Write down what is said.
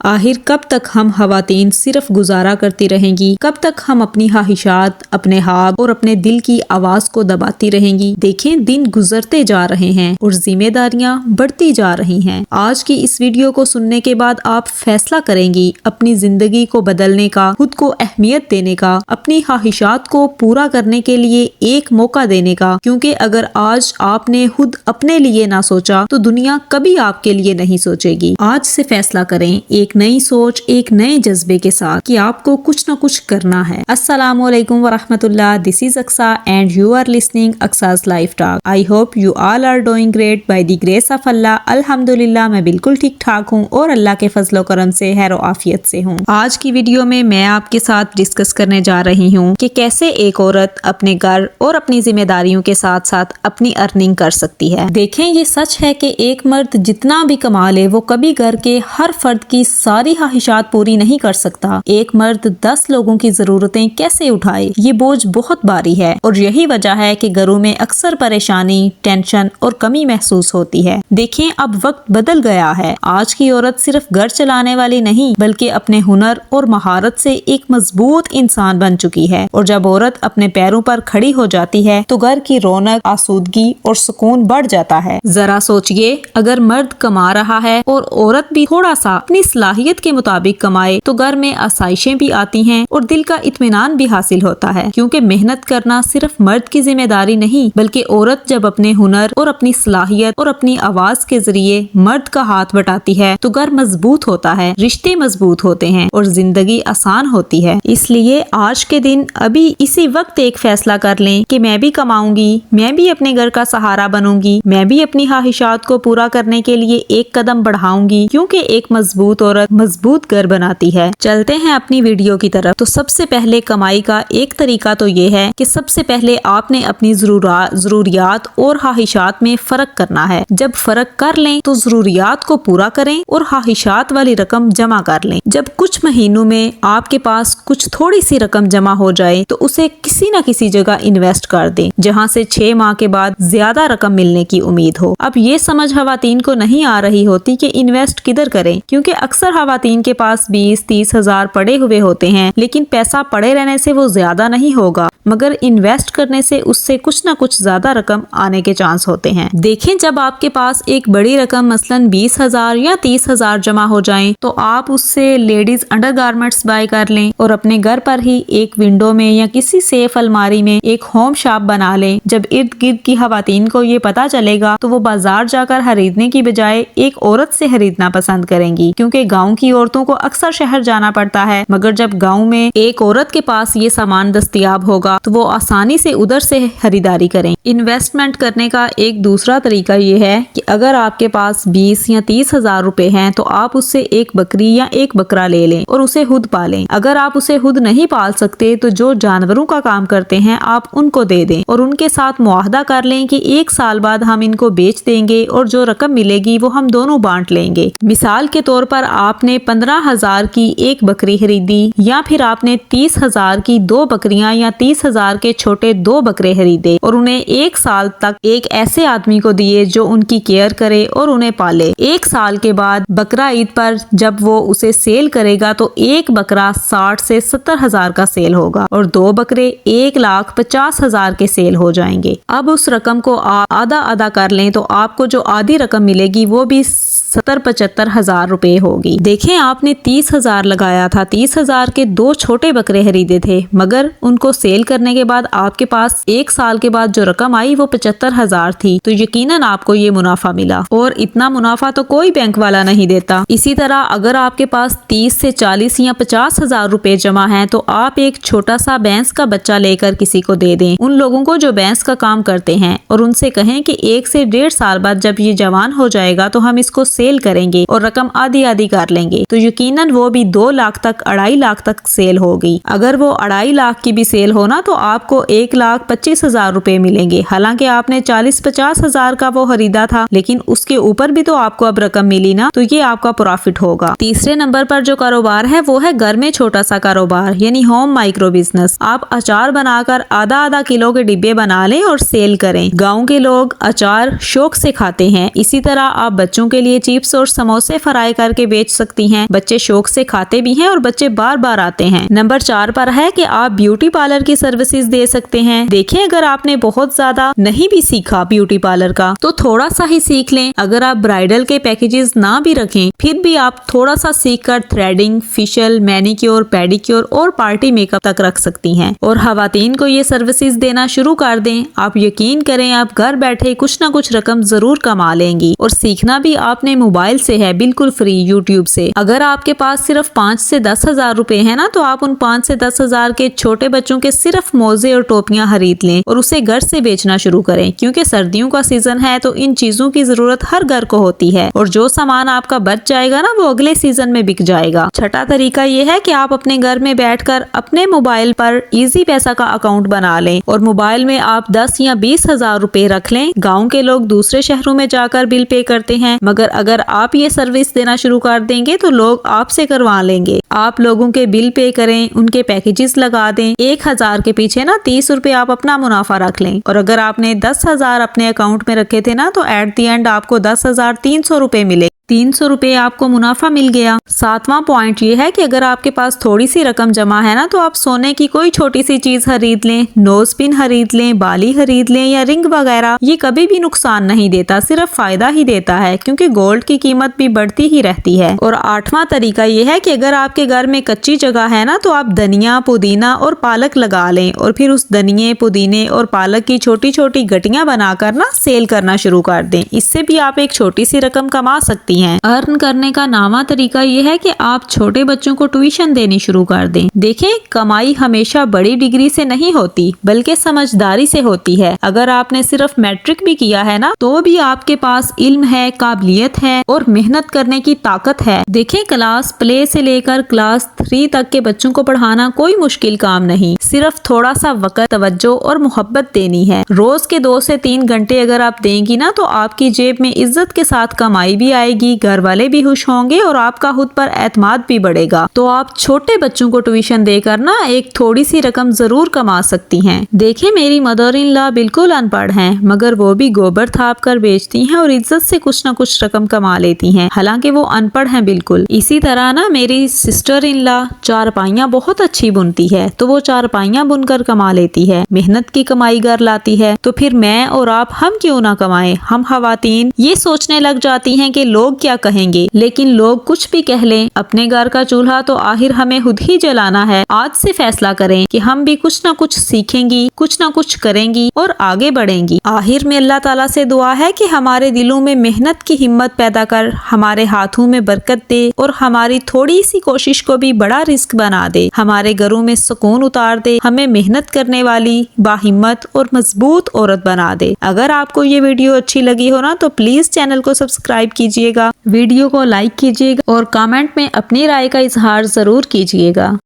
आखिर कब तक हम खवातीन सिर्फ गुजारा करती रहेंगी? कब तक हम अपनी ख्वाहिशात, अपने ख्वाब और अपने दिल की आवाज को दबाती रहेंगी? देखें, दिन गुजरते जा रहे हैं और जिम्मेदारियां बढ़ती जा रही हैं। आज की इस वीडियो को सुनने के बाद आप फैसला करेंगी अपनी जिंदगी को बदलने का, खुद को अहमियत देने का, अपनी ख्वाहिशात को पूरा करने के लिए एक मौका देने का। क्योंकि अगर आज आपने खुद अपने लिए ना सोचा तो दुनिया कभी आपके लिए नहीं सोचेगी। आज से फैसला करें एक नई सोच, एक नए जज्बे के साथ कि आपको कुछ न कुछ करना है। अस्सलामुअलैकुम वरहमतुल्लाह, this is Aqsa and you are listening Aqsa's life talk. I hope you all are doing great by the grace of Allah. अल्हम्दुलिल्लाह, मैं बिल्कुल ठीक ठाक हूँ और अल्लाह के फजलो करम से खैर आफियत से हूँ। आज की वीडियो में मैं आपके साथ डिस्कस करने जा रही हूँ कि कैसे एक औरत अपने घर और अपनी जिम्मेदारियों के साथ साथ अपनी अर्निंग कर सकती है। देखें, ये सच है कि एक मर्द जितना भी कमा ले वो कभी घर के हर फर्द की सारी ख्वाहिशात पूरी नहीं कर सकता। एक मर्द 10 लोगों की जरूरतें कैसे उठाए, ये बोझ बहुत भारी है और यही वजह है कि घरों में अक्सर परेशानी, टेंशन और कमी महसूस होती है। देखें, अब वक्त बदल गया है। आज की औरत सिर्फ घर चलाने वाली नहीं बल्कि अपने हुनर और महारत से एक मजबूत इंसान बन चुकी है। और जब औरत अपने पैरों पर खड़ी हो जाती है तो घर की रौनक, आसूदगी और सुकून बढ़ जाता है। जरा सोचिए, अगर मर्द कमा रहा है और औरत भी थोड़ा सा अपनी सलाहियत के मुताबिक कमाए तो घर में आसाइशें भी आती हैं और दिल का इत्मीनान भी हासिल होता है। क्योंकि मेहनत करना सिर्फ मर्द की जिम्मेदारी नहीं बल्कि औरत जब अपने हुनर और अपनी सलाहियत और अपनी आवाज के जरिए मर्द का हाथ बटाती है तो घर मजबूत होता है, रिश्ते मजबूत होते हैं और जिंदगी आसान होती है। इसलिए आज के दिन अभी इसी वक्त एक फैसला कर लें कि मैं भी कमाऊंगी, मैं भी अपने घर का सहारा बनूंगी, मैं भी अपनी ख्वाहिशात को पूरा करने के लिए एक कदम बढ़ाऊंगी। क्योंकि एक मजबूत औरत मजबूत घर बनाती है। चलते हैं अपनी वीडियो की तरफ। तो सबसे पहले कमाई का एक तरीका तो ये है कि सबसे पहले आपने अपनी जरूरियात और ख्वाहिशात में फर्क करना है। जब फर्क कर लें तो जरूरियात को पूरा करें और ख्वाहिशात वाली रकम जमा कर लें। जब कुछ महीनों में आपके पास कुछ थोड़ी सी रकम जमा हो जाए तो उसे किसी न किसी जगह इन्वेस्ट कर दें जहां से 6 माह के बाद ज्यादा रकम मिलने की उम्मीद हो। अब ये समझ खवातीन को नहीं आ रही होती कि इन्वेस्ट किधर करें, क्योंकि अक्सर खवातीन के पास 20-30 हजार पड़े हुए होते हैं, लेकिन पैसा पड़े रहने से वो ज्यादा नहीं होगा मगर इन्वेस्ट करने से उससे कुछ न कुछ ज्यादा रकम आने के चांस होते हैं। देखें, जब आपके पास एक बड़ी रकम मसलन 20,000 या 30,000 जमा हो जाएं, तो आप उससे लेडीज अंडरगारमेंट्स बाय कर लें और अपने घर पर ही एक विंडो में या किसी सेफ अलमारी में एक होम शॉप बना लें। जब इर्द गिर्द की खवातीन को ये पता चलेगा तो वो बाजार जाकर खरीदने की बजाय एक औरत से खरीदना पसंद करेंगी। क्योंकि गाँव की औरतों को अक्सर शहर जाना पड़ता है, मगर जब गाँव में एक औरत के पास ये सामान दस्तयाब होगा तो वो आसानी से उधर से खरीदारी करें। इन्वेस्टमेंट करने का एक दूसरा तरीका ये है कि अगर आपके पास 20 या 30 हजार रुपए हैं तो आप उससे एक बकरी या एक बकरा ले लें और उसे खुद पालें। अगर आप उसे खुद नहीं पाल सकते तो जो जानवरों का काम करते हैं आप उनको दे दें और उनके साथ मुआहदा कर लें कि 1 साल बाद हम इनको बेच देंगे और जो रकम मिलेगी वो हम दोनों बांट लेंगे। मिसाल के तौर पर आपने 15,000 की एक बकरी खरीदी या फिर आपने 30,000 की 2 बकरियां या 30,000 के छोटे 2 बकरे खरीदे और उन्हें 1 साल तक एक ऐसे आदमी को दिए जो उनकी केयर करे और उन्हें पाले। 1 साल के बाद बकरा ईद पर जब वो उसे सेल करेगा तो एक बकरा 60 से 70 हजार का सेल होगा और 2 बकरे 1,50,000 के सेल हो जाएंगे। अब उस रकम को आप आधा आधा कर लें तो आपको जो आधी रकम मिलेगी वो भी 70-75 हजार रुपए होगी। देखें, आपने 30 हजार लगाया था, 30 हजार के 2 छोटे बकरे खरीदे थे, मगर उनको सेल करने के बाद आपके पास 1 साल के बाद जो रकम आई वो 75 हजार थी। तो यकीनन आपको ये मुनाफा मिला और इतना मुनाफा तो कोई बैंक वाला नहीं देता। इसी तरह अगर आपके पास 30 से 40 या 50 हजार रुपए जमा है तो आप एक छोटा सा भैंस का बच्चा लेकर किसी को दे दें। उन लोगों को जो भैंस का काम करते हैं और उनसे कहें कि 1 से 1.5 साल बाद जब ये जवान हो जाएगा तो हम इसको सेल करेंगे और रकम आधी आधी कर लेंगे। तो यकीनन वो भी 2 लाख तक, 2.5 लाख तक सेल होगी। अगर वो 2.5 लाख की भी सेल होना तो आपको 1,25,000 रुपए मिलेंगे। हालांकि आपने 40-50 हजार का वो खरीदा था, लेकिन उसके ऊपर भी तो आपको अब रकम मिली ना, तो ये आपका प्रॉफिट होगा। तीसरे नंबर पर जो कारोबार है वो है घर में छोटा सा कारोबार यानी होम माइक्रो बिजनेस। आप अचार बनाकर आधा आधा किलो के डिब्बे बना लें और सेल करें। गाँव के लोग अचार शौक से खाते हैं। इसी तरह आप बच्चों के लिए चिप्स और समोसे फ्राई करके बेच सकती हैं। बच्चे शौक से खाते भी हैं और बच्चे बार बार आते हैं। नंबर 4 पर है कि आप ब्यूटी पार्लर की सर्विसेज दे सकते हैं। देखें, अगर आपने बहुत ज्यादा नहीं भी सीखा ब्यूटी पार्लर का तो थोड़ा सा ही सीख लें। अगर आप ब्राइडल के पैकेजेस ना भी रखें फिर भी आप थोड़ा सा सीख कर थ्रेडिंग, फेशियल, मैनिक्योर, पेडिक्योर और पार्टी मेकअप तक रख सकती हैं। और खवातीन को ये सर्विसेज देना शुरू कर दें। आप यकीन करें, आप घर बैठे कुछ ना कुछ रकम जरूर कमा लेंगी। और सीखना भी आपने मोबाइल से है, बिल्कुल फ्री, यूट्यूब से। अगर आपके पास सिर्फ 5 से 10 हजार रुपए है ना, तो आप उन 5 से 10 हजार के छोटे बच्चों के सिर्फ मोजे और टोपियां खरीद लें और उसे घर से बेचना शुरू करें। क्योंकि सर्दियों का सीजन है तो इन चीजों की जरूरत हर घर को होती है और जो सामान आपका बच जाएगा ना, वो अगले सीजन में बिक जाएगा। छठा तरीका ये है कि आप अपने घर में बैठकर अपने मोबाइल पर इजी पैसा का अकाउंट बना लें और मोबाइल में आप 10 या 20 हजार रुपए रख लें। गाँव के लोग दूसरे शहरों में जाकर बिल पे करते हैं, मगर अगर आप ये सर्विस देना शुरू कर देंगे तो लोग आपसे करवा लेंगे। आप लोगों के बिल पे करें, उनके पैकेजेस लगा दें। 1000 के पीछे ना 30 रुपए आप अपना मुनाफा रख लें। और अगर आपने 10,000 अपने अकाउंट में रखे थे ना, तो एट द एंड आपको 10,300 रुपए मिले। 300 रुपए आपको मुनाफा मिल गया। 7वां पॉइंट ये है कि अगर आपके पास थोड़ी सी रकम जमा है ना, तो आप सोने की कोई छोटी सी चीज खरीद लें, नोज पिन खरीद लें, बाली खरीद लें या रिंग वगैरह। ये कभी भी नुकसान नहीं देता, सिर्फ फायदा ही देता है, क्योंकि गोल्ड की कीमत भी बढ़ती ही रहती है। और 8वां तरीका ये है कि अगर आपके घर में कच्ची जगह है ना, तो आप धनिया, पुदीना और पालक लगा लें और फिर उस धनिये, पुदीने और पालक की छोटी छोटी गटियां बनाकर ना सेल करना शुरू कर दें। इससे भी आप एक छोटी सी रकम कमा सकती हैं। अर्न करने का 9वां तरीका ये है कि आप छोटे बच्चों को ट्यूशन देनी शुरू कर दें। देखें, कमाई हमेशा बड़ी डिग्री से नहीं होती, बल्कि समझदारी से होती है। अगर आपने सिर्फ मैट्रिक भी किया है ना, तो भी आपके पास इल्म है, काबिलियत है और मेहनत करने की ताकत है। देखें, क्लास प्ले से लेकर क्लास 3 तक के बच्चों को पढ़ाना कोई मुश्किल काम नहीं, सिर्फ थोड़ा सा वक्त, तवज्जो और मोहब्बत देनी है। रोज के 2 से 3 घंटे अगर आप देंगी ना, तो आपकी जेब में इज्जत के साथ कमाई भी आएगी, घर वाले भी खुश होंगे और आपका खुद पर एतमाद भी बढ़ेगा। तो आप छोटे बच्चों को ट्यूशन देकर ना एक थोड़ी सी रकम जरूर कमा सकती हैं। देखें, मेरी मदर इन लॉ बिल्कुल अनपढ़ हैं, मगर वो भी गोबर थाप कर बेचती हैं और इज्जत से कुछ न कुछ रकम कमा लेती हैं, हालांकि वो अनपढ़ हैं बिल्कुल। इसी तरह ना मेरी सिस्टर इन लॉ चारपाइयाँ बहुत अच्छी बुनती है, तो वो चारपाइयाँ बुनकर कमा लेती है, मेहनत की कमाई घर लाती है। तो फिर मैं और आप हम क्यों ना कमाएं? हम खवातीन ये सोचने लग जाती हैं कि लोग क्या कहेंगे, लेकिन लोग कुछ भी कह लें, अपने घर का चूल्हा तो आखिर हमें खुद ही जलाना है। आज से फैसला करें कि हम भी कुछ ना कुछ सीखेंगी, कुछ ना कुछ करेंगी और आगे बढ़ेंगी। आखिर में अल्लाह ताला से दुआ है कि हमारे दिलों में मेहनत की हिम्मत पैदा कर, हमारे हाथों में बरकत दे और हमारी थोड़ी सी कोशिश को भी बड़ा रिस्क बना दे, हमारे घरों में सुकून उतार दे, हमें मेहनत करने वाली, बाहिम्मत और मजबूत औरत बना दे। अगर आपको ये वीडियो अच्छी लगी हो ना, तो प्लीज चैनल को सब्सक्राइब कीजिएगा, वीडियो को लाइक कीजिएगा और कमेंट में अपनी राय का इजहार जरूर कीजिएगा।